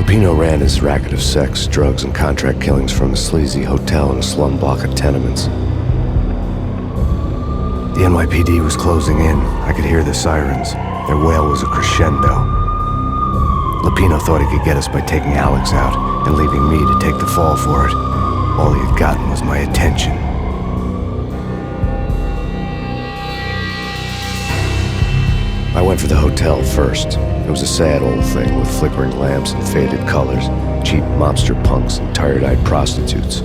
Lupino ran his racket of sex, drugs, and contract killings from a sleazy hotel in a slum block of tenements. The NYPD was closing in. I could hear the sirens. Their wail was a crescendo. Lupino thought he could get us by taking Alex out and leaving me to take the fall for it. All he had gotten was my attention. I went for the hotel first. It was a sad old thing with flickering lamps and faded colors, cheap mobster punks and tired-eyed prostitutes.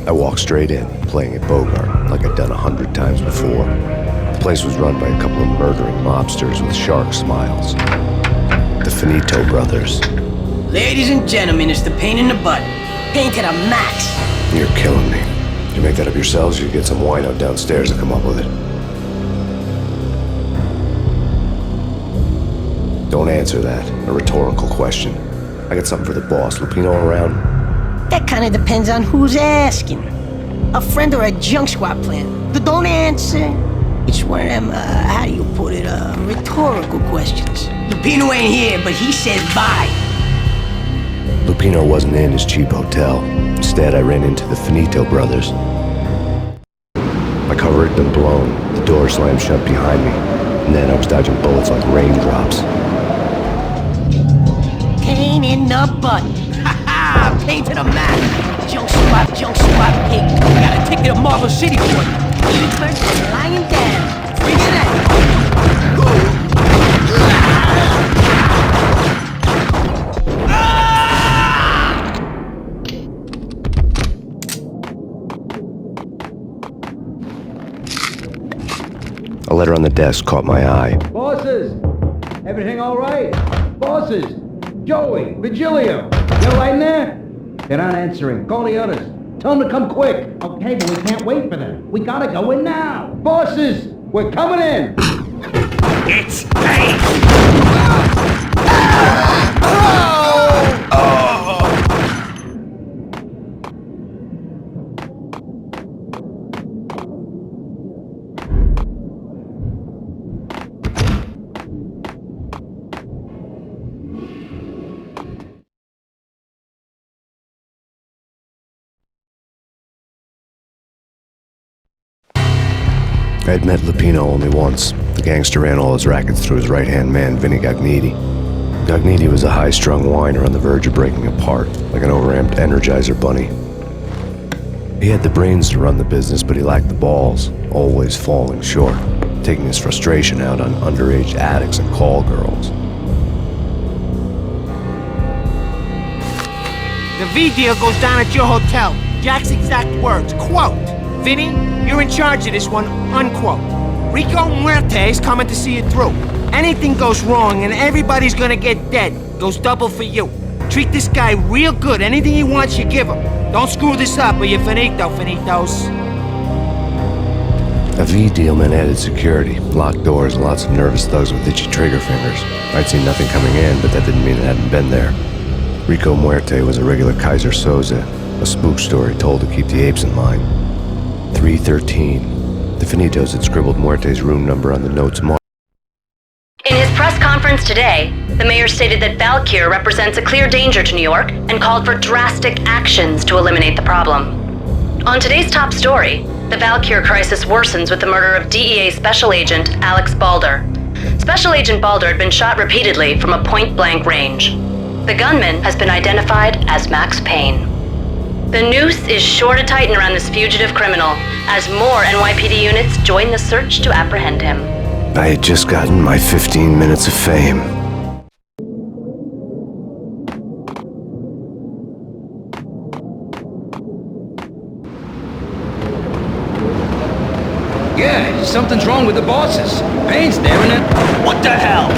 I walked straight in, playing at Bogart, like I'd done 100 times before. The place was run by a couple of murdering mobsters with shark smiles. The Finito brothers. Ladies and gentlemen, it's the Payne in the butt. Payne to the max. You're killing me. You make that up yourselves, or you get some wino downstairs to come up with it? Don't answer that. A rhetorical question. I got something for the boss. Lupino around? That kind of depends on who's asking. A friend or a junk squad plan. Don't answer. It's one of them, how do you put it, rhetorical questions. Lupino ain't here, but he says bye. Lupino wasn't in his cheap hotel. Instead, I ran into the Finito brothers. My cover had been blown. The door slammed shut behind me. And then I was dodging bullets like raindrops. Payne in the butt. Ha ha! Payne to the max. Junk squad pig. We got a ticket to Marble City for you. Kingpin lying down. Bring it out. A letter on the desk caught my eye. Bosses! Everything all right? Bosses! Joey! Virgilio! You all right in there? They're not answering. Call the others. Tell them to come quick. Okay, but we can't wait for them. We gotta go in now. Bosses! We're coming in! It's Payne! I had met Lupino only once. The gangster ran all his rackets through his right-hand man, Vinny Gagniti. Gagniti was a high-strung whiner on the verge of breaking apart, like an overamped Energizer bunny. He had the brains to run the business, but he lacked the balls, always falling short, taking his frustration out on underage addicts and call girls. The V deal goes down at your hotel. Jack's exact words, quote, "Vinny, you're in charge of this one," unquote. Rico Muerte's coming to see it through. Anything goes wrong and everybody's gonna get dead. Goes double for you. Treat this guy real good. Anything he wants, you give him. Don't screw this up or you're finito, finitos. A V deal meant added security, locked doors, and lots of nervous thugs with itchy trigger fingers. I'd seen nothing coming in, but that didn't mean it hadn't been there. Rico Muerte was a regular Kaiser Soze, a spook story told to keep the apes in line. 313. The Finitos had scribbled Muerte's room number on the notes marked. In his press conference today, the mayor stated that Valkyr represents a clear danger to New York and called for drastic actions to eliminate the problem. On today's top story, the Valkyr crisis worsens with the murder of DEA Special Agent Alex Balder. Special Agent Balder had been shot repeatedly from a point-blank range. The gunman has been identified as Max Payne. The noose is sure to tighten around this fugitive criminal as more NYPD units join the search to apprehend him. I had just gotten my 15 minutes of fame. Yeah, something's wrong with the bosses. Payne's there and it. What the hell?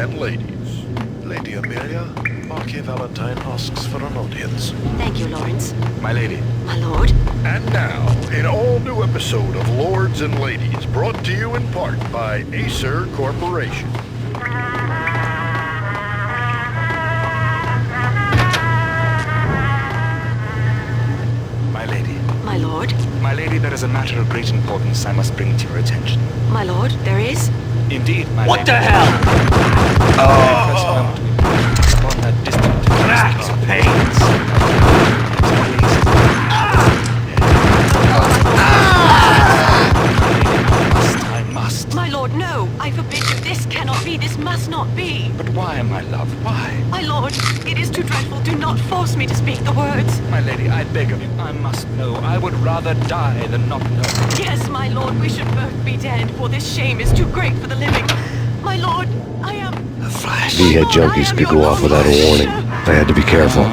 and ladies. Lady Amelia, Marquis Valentine asks for an audience. Thank you, Lawrence. My lady. My lord. And now, an all-new episode of Lords and Ladies, brought to you in part by Acer Corporation. My lady. My lord. My lady, there is a matter of great importance I must bring to your attention. My lord, there is? Indeed, my What lady. the hell? I press firm to it upon that distant That's Payne. I must. My lord, no! I forbid you. This cannot be. This must not be. But why, my love? Why? My lord, it is too dreadful. Do not force me to speak the words. My lady, I beg of you, I must know. I would rather die than not know. Yes, my lord, we should both be dead, for this shame is too great for the living. My lord, I am... The Flash. V-head junkies could go off without a warning. I had to be careful.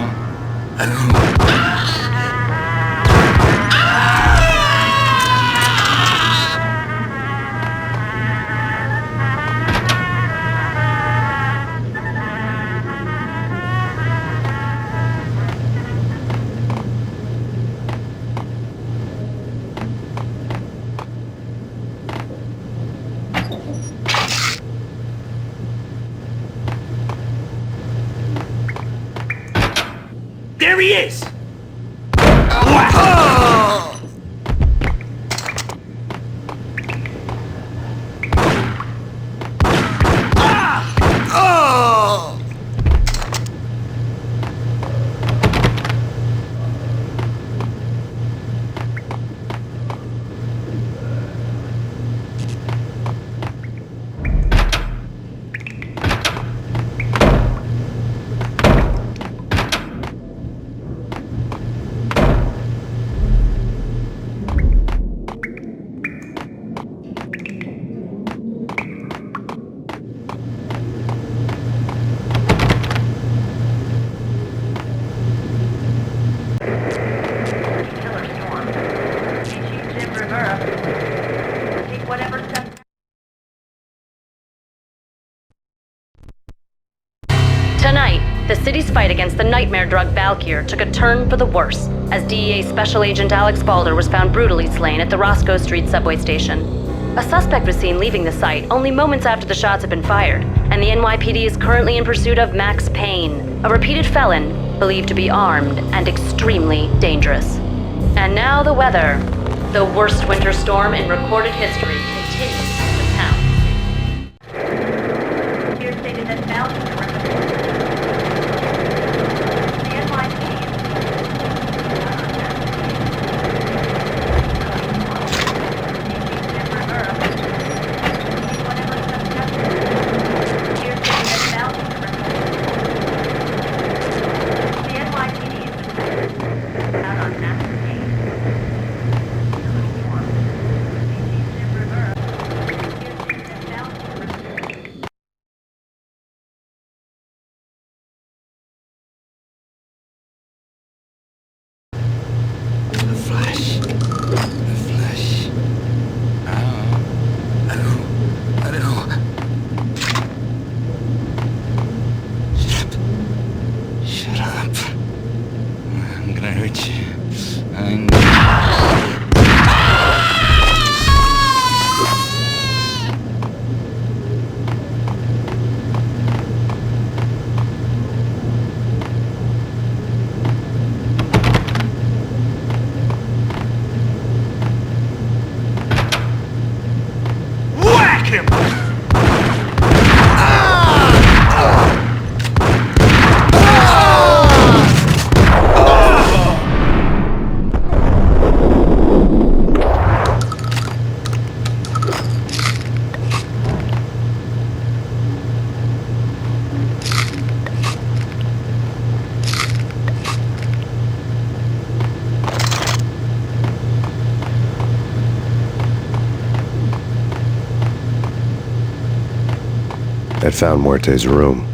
There he is! Tonight, the city's fight against the nightmare drug Valkyr took a turn for the worse, as DEA Special Agent Alex Balder was found brutally slain at the Roscoe Street subway station. A suspect was seen leaving the site only moments after the shots had been fired, and the NYPD is currently in pursuit of Max Payne, a repeated felon believed to be armed and extremely dangerous. And now the weather. The worst winter storm in recorded history continues to pound. Here stated that Valkyr I'd found Muerte's room.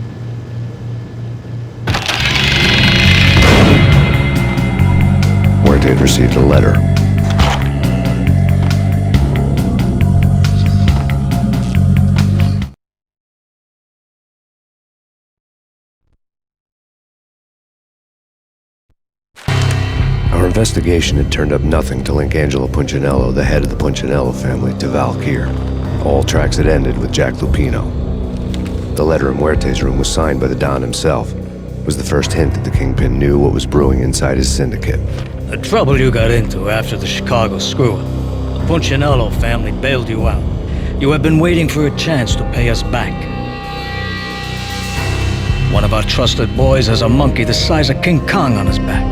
Muerte had received a letter. investigation had turned up nothing to link Angelo Punchinello, the head of the Punchinello family, to Valkyr. All tracks had ended with Jack Lupino. The letter in Muerte's room was signed by the Don himself. It was the first hint that the Kingpin knew what was brewing inside his syndicate. The trouble you got into after the Chicago screw-up. The Punchinello family bailed you out. You have been waiting for a chance to pay us back. One of our trusted boys has a monkey the size of King Kong on his back.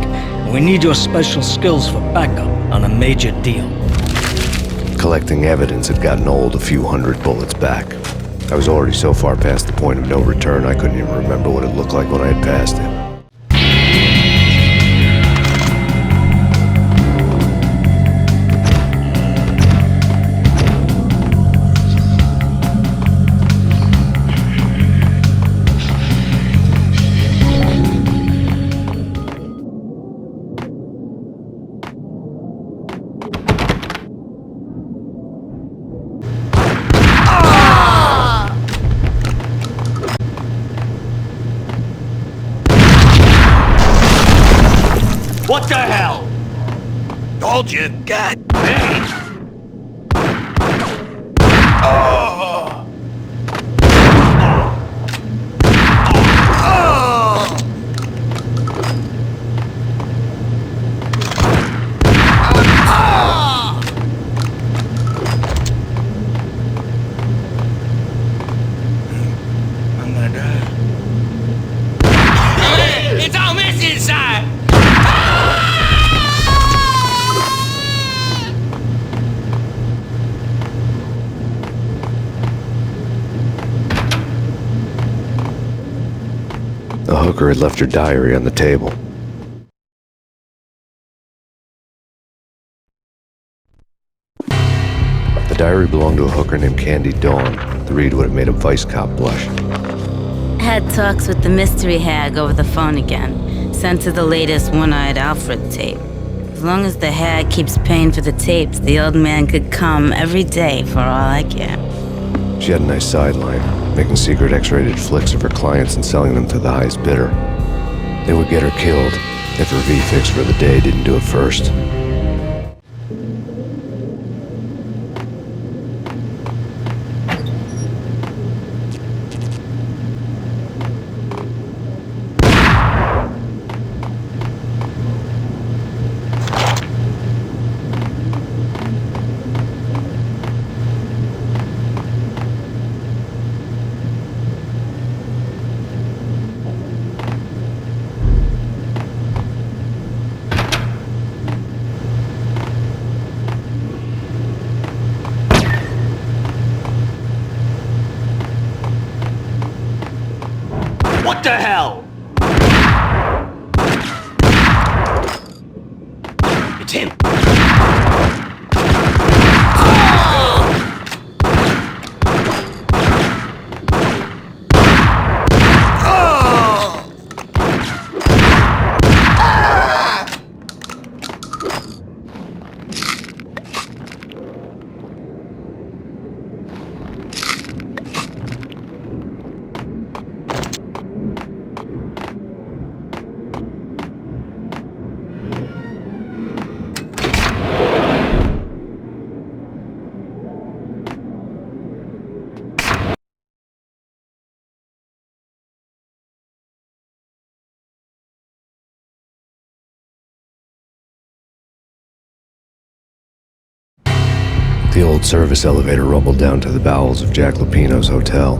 And we need your special skills for backup on a major deal. Collecting evidence had gotten old a few hundred bullets back. I was already so far past the point of no return I couldn't even remember what it looked like when I had passed it. What the hell? Told you. God dang. I'm gonna die. It's all messy inside! The hooker had left her diary on the table. The diary belonged to a hooker named Candy Dawn. The read would have made a vice cop blush. Had talks with the mystery hag over the phone again. Sent her the latest one-eyed Alfred tape. As long as the hag keeps paying for the tapes, the old man could come every day for all I care. She had a nice sideline, making secret X-rated flicks of her clients and selling them to the highest bidder. They would get her killed if her V-fix for the day didn't do it first. What the hell? It's him. The old service elevator rumbled down to the bowels of Jack Lupino's hotel.